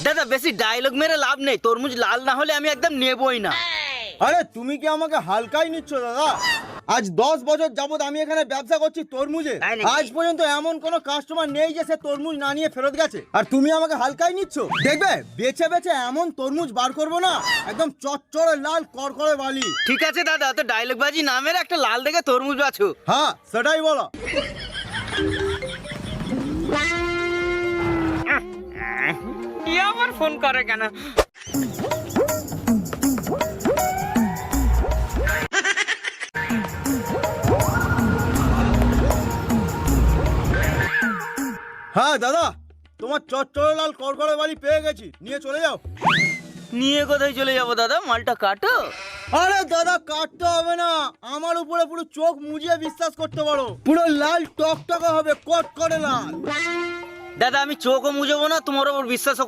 দাদা বেশি ডায়লগ মেরে লাভ নেই, তরমুজ লাল না হলে আমি একদম নেবই না। আরে তুমি কি আমাকে হালকাই নিচ্ছ দাদা? আজ 10 বছর যাবত আমি এখানে ব্যবসা করছি তরমুজে, তাই নাকি? আজ পর্যন্ত এমন কোনো কাস্টমার নেই যে সে তরমুজ না নিয়ে ফেরত গেছে, আর তুমি আমাকে হালকাই নিচ্ছ। দেখবে বেছে বেছে এমন তরমুজ বার করবো না, একদম চচ্চড়ে লাল করকরে বালি। ঠিক আছে দাদা, তো ডায়লগ বাজি না মেরে একটা লাল দেখে তরমুজ বাছো। হ্যাঁ সেটাই বলো। কি আবার ফোন করে কেন? হ্যাঁ দাদা, তোমার চচ্চড়ে লাল করকরে বালি পেয়ে গেছি, নিয়ে চলে যাও। নিয়ে কোথায় চলে যাবো দাদা? মালটা কাটো। আরে দাদা কাটতে হবে না, আমার উপরে পুরো চোখ মুজিয়ে বিশ্বাস করতে পারো, পুরো লাল টকটকে হবে, কট করে লাল। দাদা আমি চোখও মুজবো না, তোমার ওপর বিশ্বাস